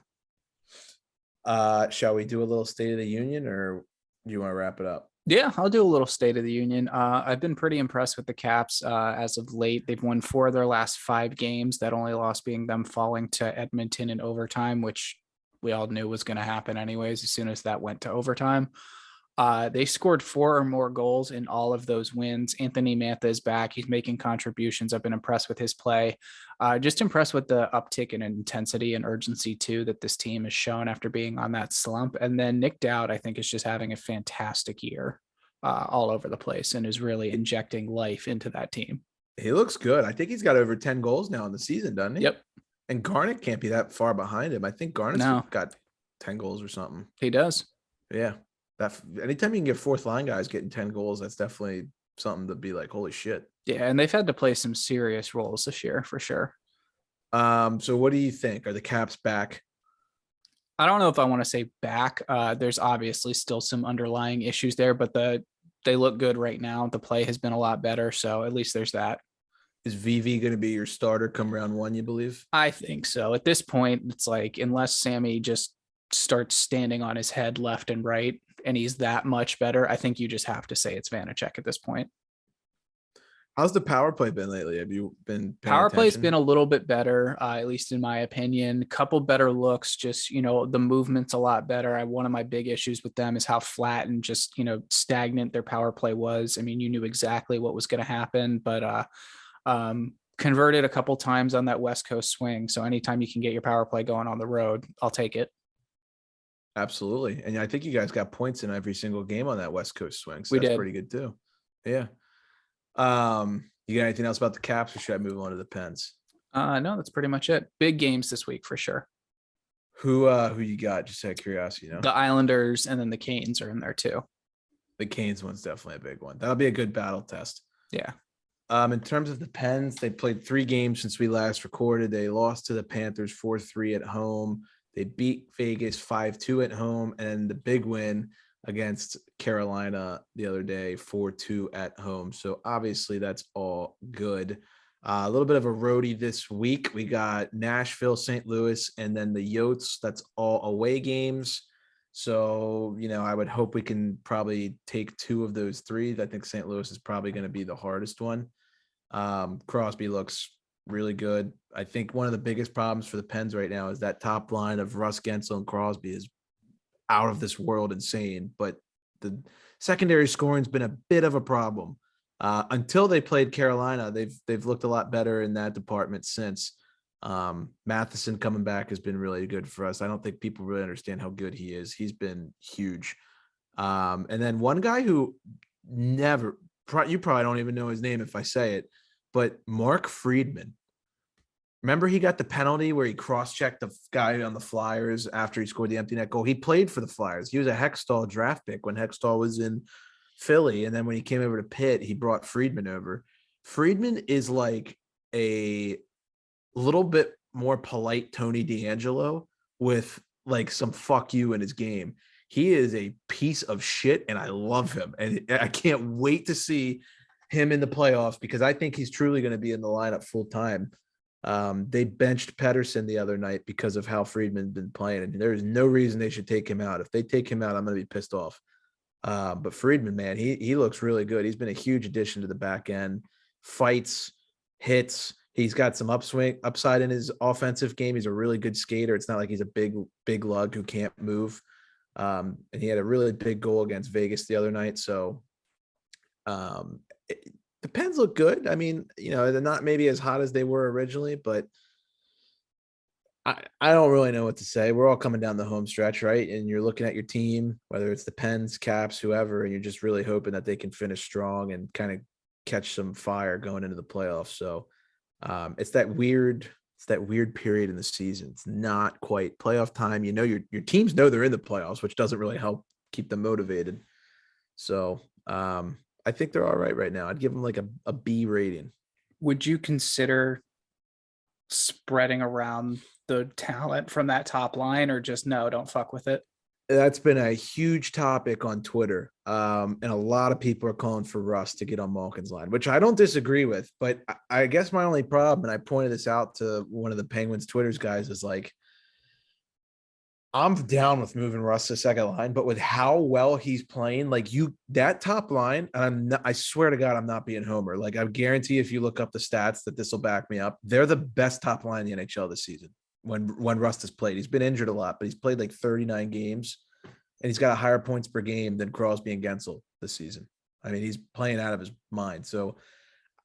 B: Shall we do a little State of the Union, or do you want to wrap it up?
C: Yeah, I'll do a little State of the Union. I've been pretty impressed with the Caps as of late. They've won 4 of their last 5 games, that only loss being them falling to Edmonton in overtime, which we all knew was going to happen anyways as soon as that went to overtime. They scored 4 or more goals in all of those wins. Anthony Mantha is back. He's making contributions. I've been impressed with his play. Just impressed with the uptick in intensity and urgency too that this team has shown after being on that slump. And then Nick Dowd, I think, is just having a fantastic year all over the place and is really injecting life into that team.
B: He looks good. I think he's got over 10 goals now in the season, doesn't he?
C: Yep.
B: And Garnett can't be that far behind him. I think Garnett's
C: No,
B: got 10 goals or something.
C: he does.
B: Yeah. That anytime you can get fourth line guys getting 10 goals, that's definitely something to be like, holy shit.
C: Yeah, and they've had to play some serious roles this year for sure.
B: So what do you think? Are the Caps back?
C: I don't know if I want to say back. There's obviously still some underlying issues there, but they look good right now. The play has been a lot better, so at least there's that.
B: Is VV going to be your starter come round one, you believe?
C: I think so. At this point, it's like unless Sammy just starts standing on his head left and right and he's that much better, I think you just have to say it's Vanacek at this point.
B: How's the power play been lately? Have you been paying
C: Power play's
B: attention?
C: been a little bit better, at least in my opinion. Couple better looks, just, the movement's a lot better. One of my big issues with them is how flat and just, stagnant their power play was. I mean, you knew exactly what was going to happen, but converted a couple times on that West Coast swing. So anytime you can get your power play going on the road, I'll take it.
B: Absolutely. And I think you guys got points in every single game on that West Coast swing. So
C: We
B: that's
C: did.
B: pretty good too. Yeah. You got anything else about the Caps or should I move on to the Pens?
C: No, that's pretty much it. Big games this week for sure.
B: Who you got? Just out of curiosity,
C: The Islanders and then the Canes are in there too.
B: The Canes one's definitely a big one. That'll be a good battle test.
C: Yeah.
B: In terms of the Pens, they played 3 games since we last recorded. They lost to the Panthers 4-3 at home. They beat Vegas 5-2 at home, and the big win against Carolina the other day, 4-2 at home. So obviously that's all good. A little bit of a roadie this week. We got Nashville, St. Louis, and then the Yotes. That's all away games. So, I would hope we can probably take 2 of those 3. I think St. Louis is probably going to be the hardest one. Crosby looks really good. I think one of the biggest problems for the Pens right now is that top line of Russ Gensel and Crosby is out of this world insane, but the secondary scoring's been a bit of a problem. Until they played Carolina, they've looked a lot better in that department since. Matheson coming back has been really good for us. I don't think people really understand how good he is. He's been huge. And then one guy who you probably don't even know his name if I say it, but Mark Friedman. Remember he got the penalty where he cross-checked the guy on the Flyers after he scored the empty net goal. He played for the Flyers. He was a Hextall draft pick when Hextall was in Philly. And then when he came over to Pitt, he brought Friedman over. Friedman is like a little bit more polite Tony D'Angelo with like some fuck you in his game. He is a piece of shit and I love him. And I can't wait to see him in the playoffs because I think he's truly going to be in the lineup full time. They benched Pedersen the other night because of how Friedman's been playing. And there's no reason they should take him out. If they take him out, I'm going to be pissed off. But Friedman, man, he looks really good. He's been a huge addition to the back end. Fights, hits. He's got some upside in his offensive game. He's a really good skater. It's not like he's a big lug who can't move. And he had a really big goal against Vegas the other night. So the Pens look good. I mean, they're not maybe as hot as they were originally, but I don't really know what to say. We're all coming down the home stretch, right? And you're looking at your team, whether it's the Pens, Caps, whoever, and you're just really hoping that they can finish strong and kind of catch some fire going into the playoffs. So it's that weird period in the season. It's not quite playoff time. Your teams know they're in the playoffs, which doesn't really help keep them motivated. So I think they're all right now. I'd give them like a B rating.
C: Would you consider spreading around the talent from that top line or just no, don't fuck with it?
B: That's been a huge topic on Twitter. And a lot of people are calling for Russ to get on Malkin's line, which I don't disagree with. But I guess my only problem, and I pointed this out to one of the Penguins Twitter's guys, is like, I'm down with moving Russ to second line, but with how well he's playing, like that top line, and I swear to God, I'm not being homer. Like I guarantee if you look up the stats that this will back me up. They're the best top line in the NHL this season. When Russ has played, he's been injured a lot, but he's played like 39 games and he's got a higher points per game than Crosby and Gensel this season. I mean, he's playing out of his mind. So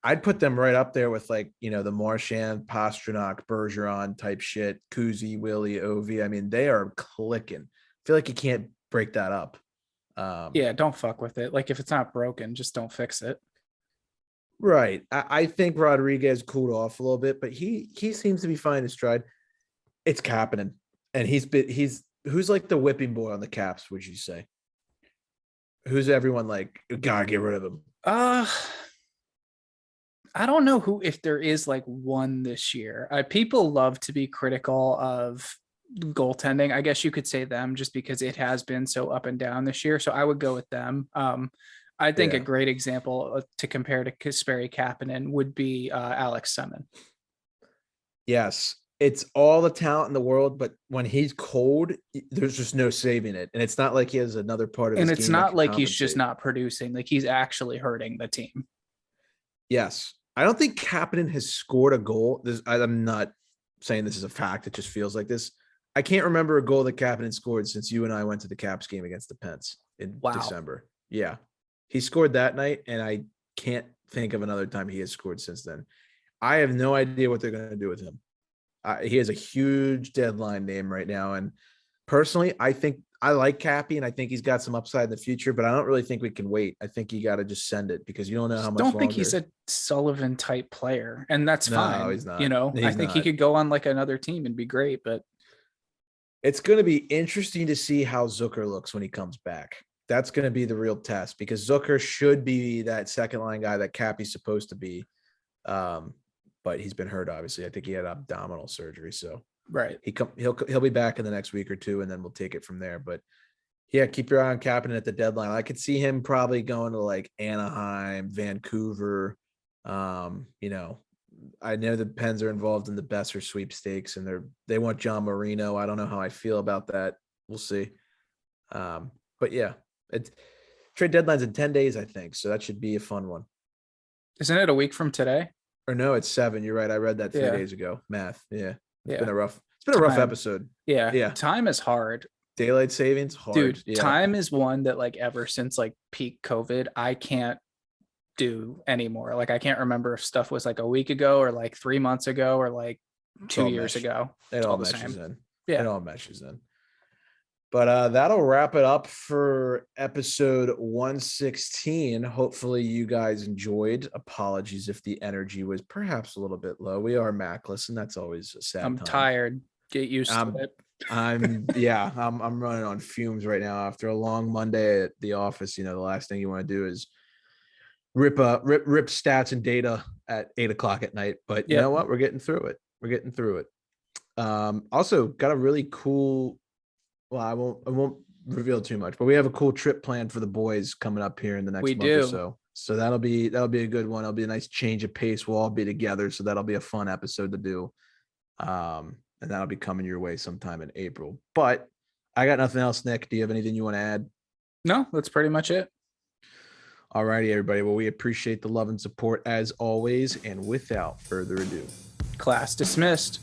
B: I'd put them right up there with like, the Marchand, Pastrnak, Bergeron type shit, Kuzi, Willie, Ovi. I mean, they are clicking. I feel like you can't break that up.
C: Yeah, don't fuck with it. Like if it's not broken, just don't fix it.
B: Right. I think Rodriguez cooled off a little bit, but he seems to be finding his stride. It's Kapanen, and he's who's like the whipping boy on the Caps, would you say? Who's everyone like, gotta get rid of him?
C: I don't know if there is like one this year. People love to be critical of goaltending. I guess you could say them just because it has been so up and down this year. So I would go with them. I think a great example to compare to Kasperi Kapanen would be Alex Semin.
B: Yes, it's all the talent in the world, but when he's cold, there's just no saving it. And it's not like he has another part of his game.
C: And it's not like he's just not producing. Like he's actually hurting the team.
B: Yes. I don't think Kapanen has scored a goal. I'm not saying this is a fact. It just feels like this. I can't remember a goal that Kapanen scored since you and I went to the Caps game against the Pens in December. Yeah. He scored that night, and I can't think of another time he has scored since then. I have no idea what they're going to do with him. He has a huge deadline name right now. And personally, I think I like Cappy, and I think he's got some upside in the future, but I don't really think we can wait. I think you got to just send it because you don't know how much longer.
C: Think he's a Sullivan type player, and that's fine.
B: No, he's not.
C: I think he could go on like another team and be great, but
B: it's going to be interesting to see how Zucker looks when he comes back. That's going to be the real test because Zucker should be that second line guy that Cappy's supposed to be. But he's been hurt, obviously. I think he had abdominal surgery. So
C: right.
B: He'll be back in the next week or two, and then we'll take it from there. But yeah, keep your eye on Kapanen at the deadline. I could see him probably going to like Anaheim, Vancouver. I know the Pens are involved in the Besser sweepstakes, and they want John Marino. I don't know how I feel about that. We'll see. But yeah, trade deadline's in 10 days, I think. So that should be a fun one.
C: Isn't it a week from today?
B: Or no, it's 7. You're right. I read that 3 days ago. Math. Yeah. It's been a rough episode.
C: Yeah.
B: Yeah.
C: Time is hard.
B: Daylight savings hard.
C: Dude,
B: yeah.
C: Time is one that like ever since like peak COVID, I can't do anymore. Like I can't remember if stuff was like a week ago or like 3 months ago or like 2 years ago.
B: It all meshes in.
C: Yeah.
B: It all meshes in. But that'll wrap it up for episode 116. Hopefully you guys enjoyed. Apologies if the energy was perhaps a little bit low. We are Macless, and that's always a sad
C: I'm
B: time.
C: tired. Get used to it.
B: I'm running on fumes right now after a long Monday at the office. The last thing you want to do is rip stats and data at 8:00 at night. But you know what? We're getting through it. Also got a really cool. Well, I won't reveal too much, but we have a cool trip planned for the boys coming up here in the next month or so. So that'll be a good one. It'll be a nice change of pace. We'll all be together, so that'll be a fun episode to do. And that'll be coming your way sometime in April. But I got nothing else, Nick. Do you have anything you want to add?
C: No, that's pretty much it.
B: All righty, everybody. Well, we appreciate the love and support as always. And without further ado,
C: class dismissed.